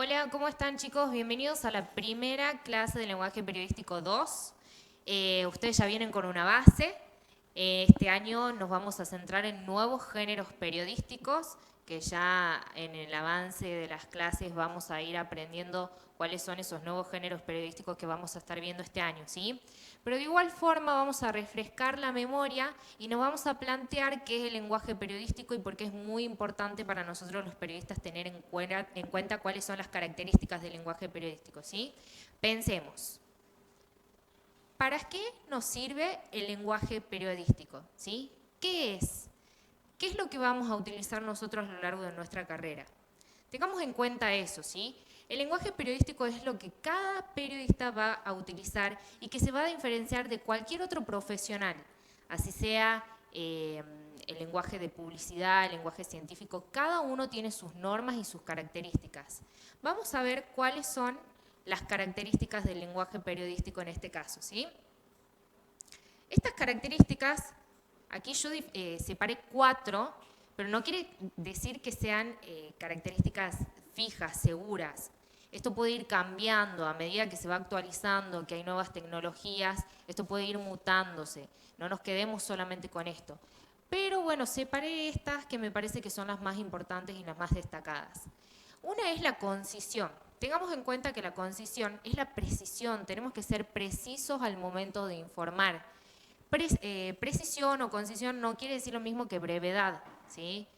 Hola, ¿cómo están chicos? Bienvenidos a la primera clase de lenguaje periodístico 2. Ustedes ya vienen con una base. Este año nos vamos a centrar en nuevos géneros periodísticos, que ya en el avance de las clases vamos a ir aprendiendo cuáles son esos nuevos géneros periodísticos que vamos a estar viendo este año, ¿sí? Pero de igual forma vamos a refrescar la memoria y nos vamos a plantear qué es el lenguaje periodístico y por qué es muy importante para nosotros los periodistas tener en cuenta cuáles son las características del lenguaje periodístico, ¿sí? Pensemos, ¿para qué nos sirve el lenguaje periodístico? ¿Sí? ¿Qué es? ¿Qué es lo que vamos a utilizar nosotros a lo largo de nuestra carrera? Tengamos en cuenta eso, ¿sí? El lenguaje periodístico es lo que cada periodista va a utilizar y que se va a diferenciar de cualquier otro profesional, así sea el lenguaje de publicidad, el lenguaje científico, cada uno tiene sus normas y sus características. Vamos a ver cuáles son las características del lenguaje periodístico en este caso, ¿sí? Estas características, aquí yo separé 4, pero no quiere decir que sean características fijas, seguras. Esto puede ir cambiando a medida que se va actualizando, que hay nuevas tecnologías, esto puede ir mutándose. No nos quedemos solamente con esto. Pero bueno, separé estas que me parece que son las más importantes y las más destacadas. Una es la concisión. Tengamos en cuenta que la concisión es la precisión. Tenemos que ser precisos al momento de informar. Precisión o concisión no quiere decir lo mismo que brevedad, ¿sí?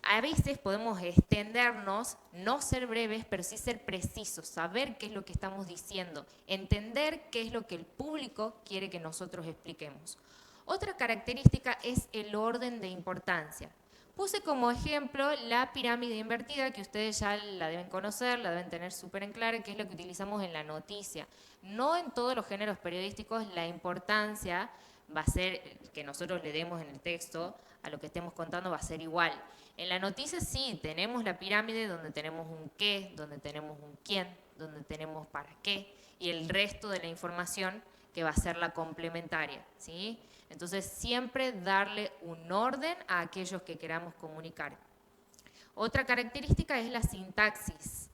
A veces podemos extendernos, no ser breves, pero sí ser precisos, saber qué es lo que estamos diciendo, entender qué es lo que el público quiere que nosotros expliquemos. Otra característica es el orden de importancia. Puse como ejemplo la pirámide invertida, que ustedes ya la deben conocer, la deben tener súper en clara, que es lo que utilizamos en la noticia. No en todos los géneros periodísticos la importancia va a ser que nosotros le demos en el texto a lo que estemos contando va a ser igual. En la noticia sí, tenemos la pirámide donde tenemos un qué, donde tenemos un quién, donde tenemos para qué y el resto de la información que va a ser la complementaria, ¿sí? Entonces siempre darle un orden a aquellos que queramos comunicar. Otra característica es la sintaxis.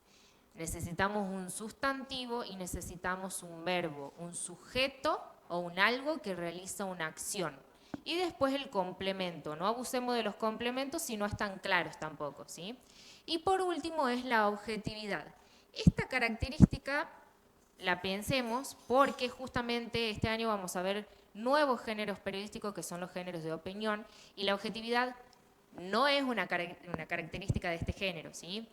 Necesitamos un sustantivo y necesitamos un verbo, un sujeto o un algo que realiza una acción. Y después el complemento. No abusemos de los complementos si no están claros tampoco, ¿sí? Y por último es la objetividad. Esta característica la pensemos porque justamente este año vamos a ver nuevos géneros periodísticos que son los géneros de opinión y la objetividad no es una característica de este género, ¿sí?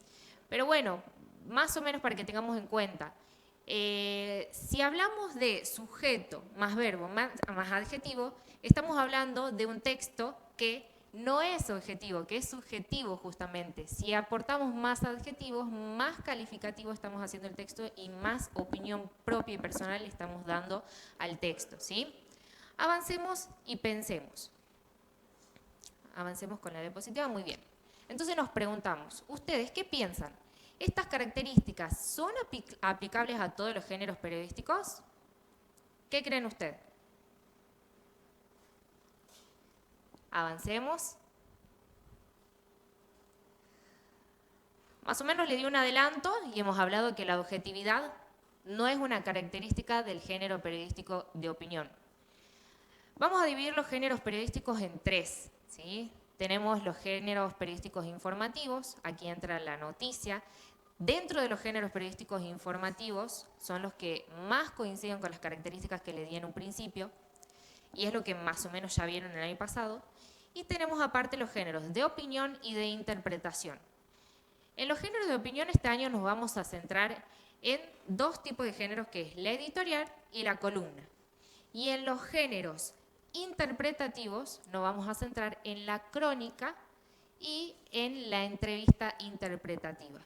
Pero bueno, más o menos para que tengamos en cuenta, si hablamos de sujeto más verbo más adjetivo, estamos hablando de un texto que no es objetivo, que es subjetivo justamente. Si aportamos más adjetivos, más calificativo estamos haciendo el texto y más opinión propia y personal le estamos dando al texto, ¿sí? Avancemos y pensemos. Avancemos con la diapositiva, muy bien. Entonces nos preguntamos, ¿ustedes qué piensan? ¿Estas características son aplicables a todos los géneros periodísticos? ¿Qué creen ustedes? Avancemos. Más o menos le di un adelanto y hemos hablado que la objetividad no es una característica del género periodístico de opinión. Vamos a dividir los géneros periodísticos en 3, ¿sí? Tenemos los géneros periodísticos informativos, aquí entra la noticia. Dentro de los géneros periodísticos informativos son los que más coinciden con las características que le di en un principio, y es lo que más o menos ya vieron el año pasado. Y tenemos aparte los géneros de opinión y de interpretación. En los géneros de opinión este año nos vamos a centrar en 2 tipos de géneros, que es la editorial y la columna. Y en los géneros interpretativos nos vamos a centrar en la crónica y en la entrevista interpretativa,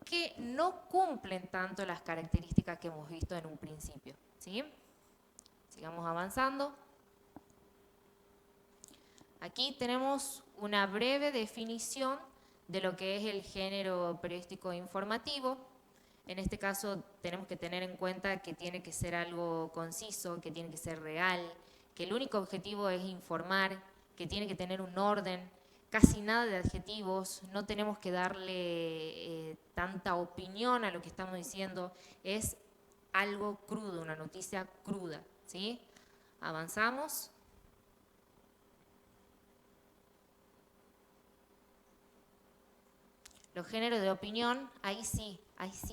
que no cumplen tanto las características que hemos visto en un principio, ¿sí? Sigamos avanzando. Aquí tenemos una breve definición de lo que es el género periodístico informativo. En este caso tenemos que tener en cuenta que tiene que ser algo conciso, que tiene que ser real, que el único objetivo es informar, que tiene que tener un orden, casi nada de adjetivos, no tenemos que darle tanta opinión a lo que estamos diciendo, es algo crudo, una noticia cruda, ¿sí? Avanzamos. Los géneros de opinión, ahí sí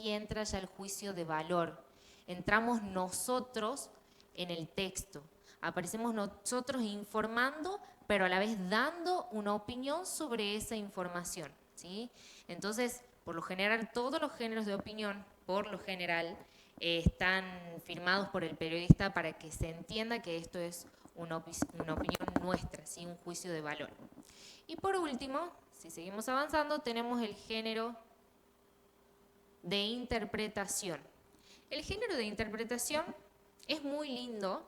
entra ya el juicio de valor. Entramos nosotros en el texto. Aparecemos nosotros informando, pero a la vez dando una opinión sobre esa información, ¿sí? Entonces, por lo general, todos los géneros de opinión, por lo general, están firmados por el periodista para que se entienda que esto es una opinión nuestra, ¿sí? Un juicio de valor. Y por último, si seguimos avanzando, tenemos el género de interpretación. El género de interpretación es muy lindo.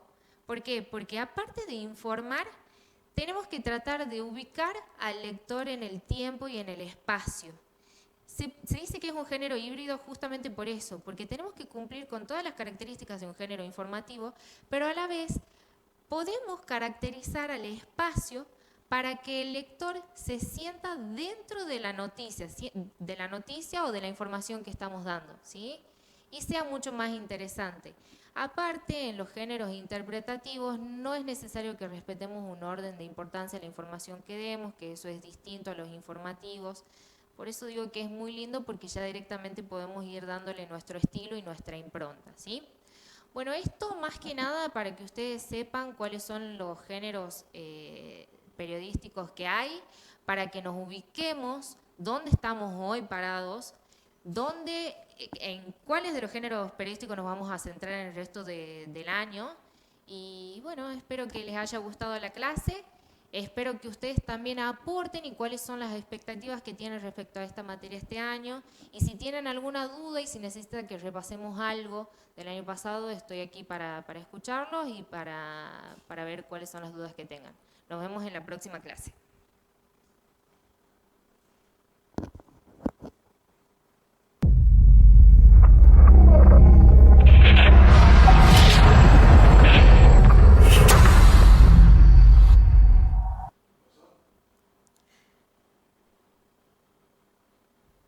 ¿Por qué? Porque aparte de informar, tenemos que tratar de ubicar al lector en el tiempo y en el espacio. Se dice que es un género híbrido justamente por eso, porque tenemos que cumplir con todas las características de un género informativo, pero a la vez podemos caracterizar al espacio para que el lector se sienta dentro de la noticia o de la información que estamos dando, ¿sí? Y sea mucho más interesante. Aparte, en los géneros interpretativos no es necesario que respetemos un orden de importancia a la información que demos, que eso es distinto a los informativos. Por eso digo que es muy lindo porque ya directamente podemos ir dándole nuestro estilo y nuestra impronta, ¿sí? Bueno, esto más que nada para que ustedes sepan cuáles son los géneros periodísticos que hay, para que nos ubiquemos dónde estamos hoy parados, en cuáles de los géneros periodísticos nos vamos a centrar en el resto del año. Y bueno, espero que les haya gustado la clase. Espero que ustedes también aporten y cuáles son las expectativas que tienen respecto a esta materia este año. Y si tienen alguna duda y si necesitan que repasemos algo del año pasado, estoy aquí para escucharlos y para ver cuáles son las dudas que tengan. Nos vemos en la próxima clase.